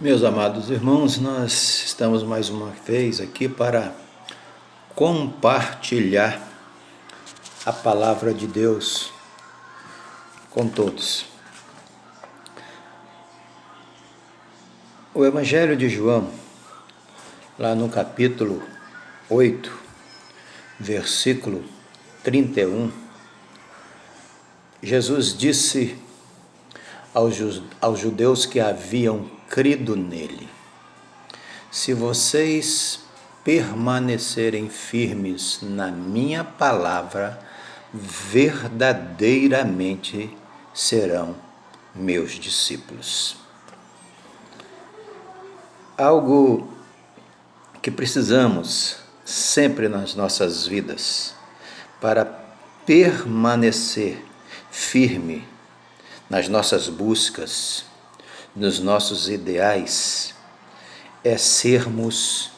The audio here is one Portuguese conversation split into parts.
Meus amados irmãos, nós estamos mais uma vez aqui para compartilhar a palavra de Deus com todos. O Evangelho de João, lá no capítulo 8, versículo 31, Jesus disse aos judeus que haviam crido nele: se vocês permanecerem firmes na minha palavra, verdadeiramente serão meus discípulos. Algo que precisamos sempre nas nossas vidas para permanecer firme nas nossas buscas, nos nossos ideais, é sermos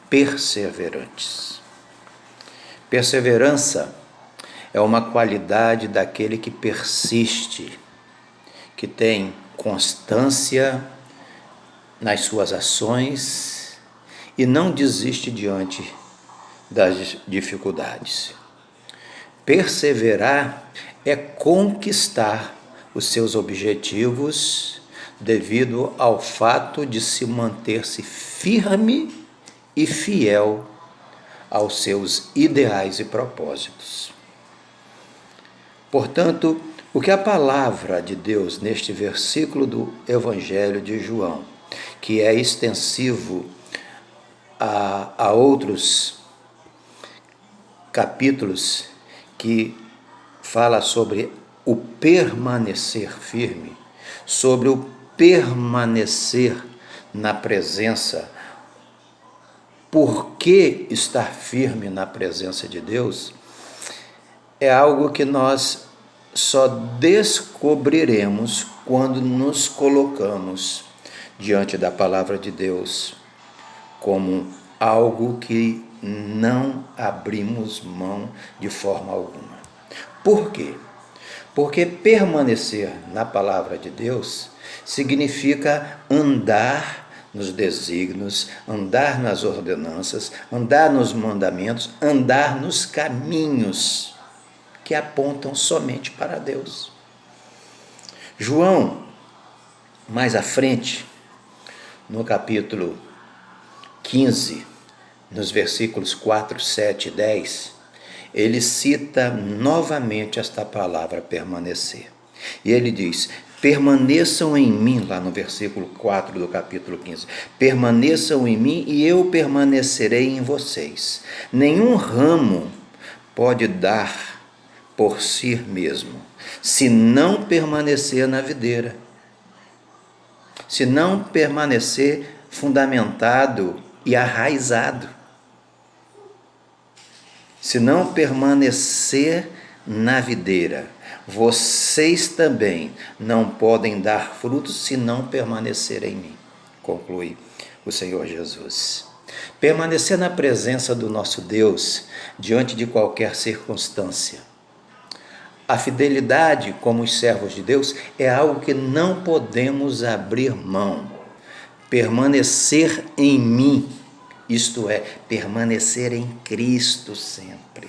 perseverantes. Perseverança é uma qualidade daquele que persiste, que tem constância nas suas ações e não desiste diante das dificuldades. Perseverar é conquistar os seus objetivos devido ao fato de se manter-se firme e fiel aos seus ideais e propósitos. Portanto, o que a palavra de Deus neste versículo do Evangelho de João, que é extensivo a outros capítulos que fala sobre o permanecer firme, sobre o permanecer na presença. Por que estar firme na presença de Deus? É algo que nós só descobriremos quando nos colocamos diante da palavra de Deus como algo que não abrimos mão de forma alguma. Por quê? Porque permanecer na palavra de Deus significa andar nos desígnios, andar nas ordenanças, andar nos mandamentos, andar nos caminhos que apontam somente para Deus. João, mais à frente, no capítulo 15, nos versículos 4, 7 e 10, ele cita novamente esta palavra permanecer. E ele diz: permaneçam em mim, lá no versículo 4 do capítulo 15. Permaneçam em mim e eu permanecerei em vocês. Nenhum ramo pode dar por si mesmo, se não permanecer na videira, se não permanecer fundamentado e arraizado. Se não permanecer na videira, vocês também não podem dar frutos se não permanecer em mim, conclui o Senhor Jesus. Permanecer na presença do nosso Deus diante de qualquer circunstância. A fidelidade como os servos de Deus é algo que não podemos abrir mão. Permanecer em mim, isto é, permanecer em Cristo sempre,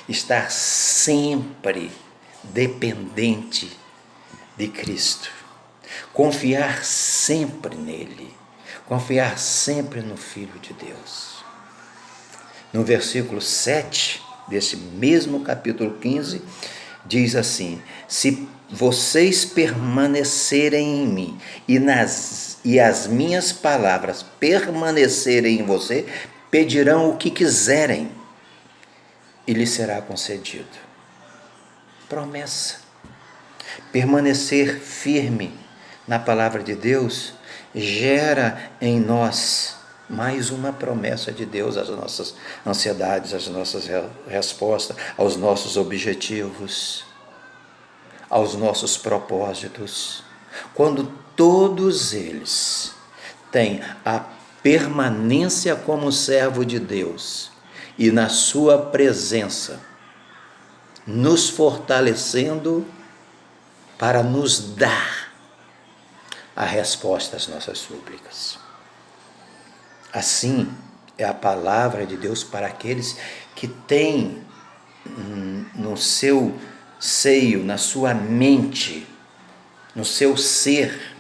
estar sempre dependente de Cristo, confiar sempre nele, confiar sempre no Filho de Deus. No versículo 7 desse mesmo capítulo 15, diz assim: se vocês permanecerem em mim e as minhas palavras permanecerem em você, pedirão o que quiserem e lhes será concedido. Promessa. Permanecer firme na palavra de Deus gera em nós mais uma promessa de Deus às nossas ansiedades, às nossas respostas, aos nossos objetivos, aos nossos propósitos. Quando todos eles têm a permanência como servo de Deus e na sua presença, nos fortalecendo para nos dar a resposta às nossas súplicas. Assim é a palavra de Deus para aqueles que têm no seu seio, na sua mente, no seu ser,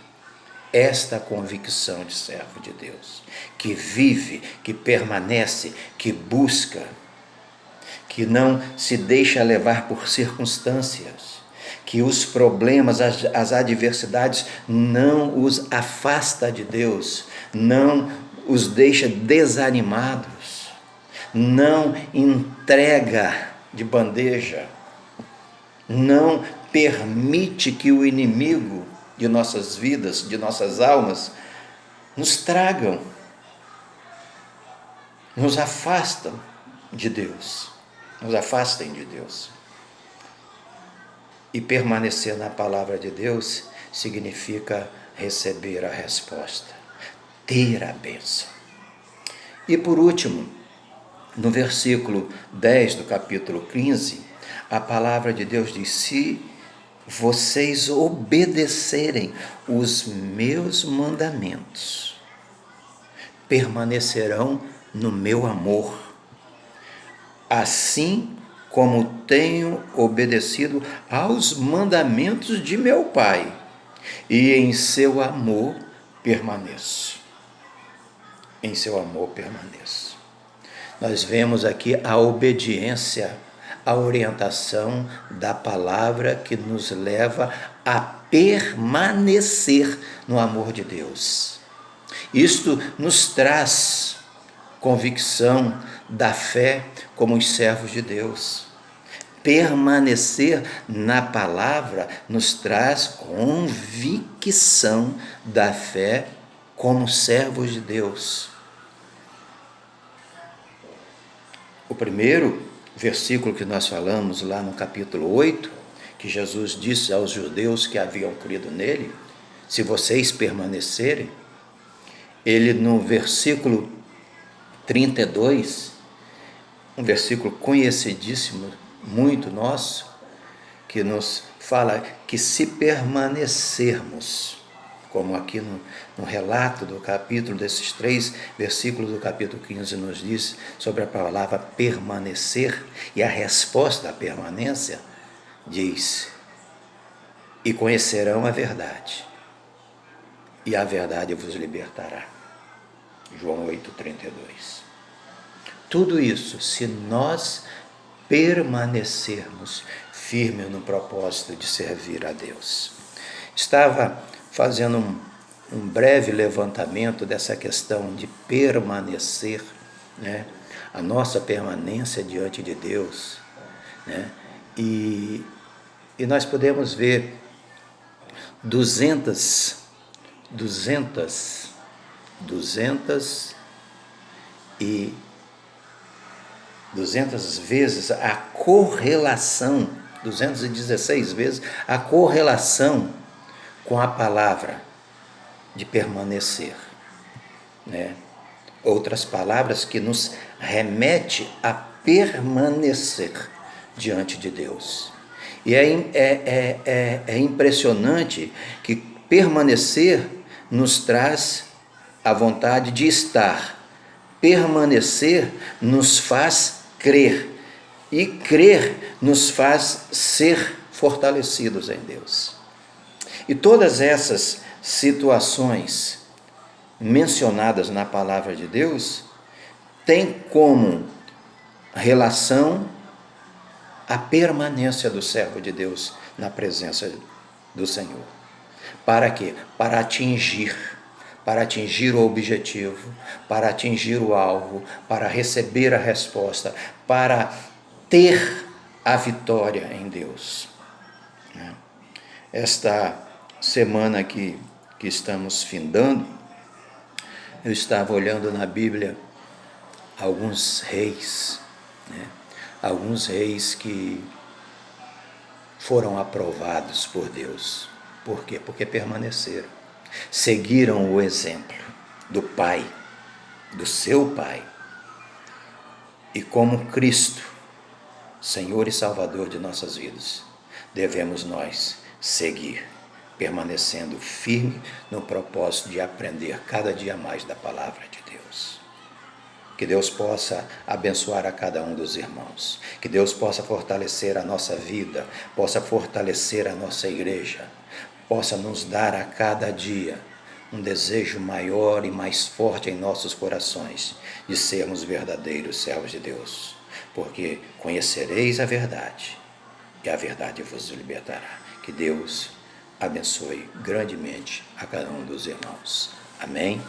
esta convicção de servo de Deus, que vive, que permanece, que busca, que não se deixa levar por circunstâncias, que os problemas, as adversidades não os afasta de Deus, não os deixa desanimados, não entrega de bandeja, não permite que o inimigo de nossas vidas, de nossas almas, nos tragam, nos afastam de Deus, nos afastem de Deus. E permanecer na palavra de Deus significa receber a resposta, ter a bênção. E por último, no versículo 10 do capítulo 15, a palavra de Deus diz: se vocês obedecerem os meus mandamentos, permanecerão no meu amor, assim como tenho obedecido aos mandamentos de meu Pai, e em seu amor permaneço. Em seu amor permaneço. Nós vemos aqui a obediência, a orientação da palavra que nos leva a permanecer no amor de Deus. Isto nos traz convicção da fé como os servos de Deus. Permanecer na palavra nos traz convicção da fé como servos de Deus. O primeiro versículo que nós falamos lá no capítulo 8, que Jesus disse aos judeus que haviam crido nele: se vocês permanecerem, ele no versículo 32, um versículo conhecidíssimo, muito nosso, que nos fala que se permanecermos, como aqui no relato do capítulo, desses 3 versículos do capítulo 15 nos diz sobre a palavra permanecer, e a resposta à permanência diz: e conhecerão a verdade, e a verdade vos libertará. João 8,32. Tudo isso, se nós permanecermos firmes no propósito de servir a Deus. Estava fazendo um breve levantamento dessa questão de permanecer, né? A nossa permanência diante de Deus, né? E nós podemos ver 200 vezes a correlação, 216 vezes a correlação com a palavra de permanecer, né? Outras palavras que nos remete a permanecer diante de Deus. E é impressionante que permanecer nos traz a vontade de estar. Permanecer nos faz crer, e crer nos faz ser fortalecidos em Deus. E todas essas situações mencionadas na palavra de Deus têm como relação a permanência do servo de Deus na presença do Senhor. Para quê? Para atingir o objetivo, para atingir o alvo, para receber a resposta, para ter a vitória em Deus. Esta semana que estamos findando, eu estava olhando na Bíblia alguns reis, né? Alguns reis que foram aprovados por Deus. Por quê? Porque permaneceram. Seguiram o exemplo do Pai, do seu Pai. E como Cristo, Senhor e Salvador de nossas vidas, devemos nós seguir, permanecendo firme no propósito de aprender cada dia mais da palavra de Deus. Que Deus possa abençoar a cada um dos irmãos, que Deus possa fortalecer a nossa vida, possa fortalecer a nossa igreja, possa nos dar a cada dia um desejo maior e mais forte em nossos corações de sermos verdadeiros servos de Deus, porque conhecereis a verdade e a verdade vos libertará. Que Deus abençoe grandemente a cada um dos irmãos. Amém?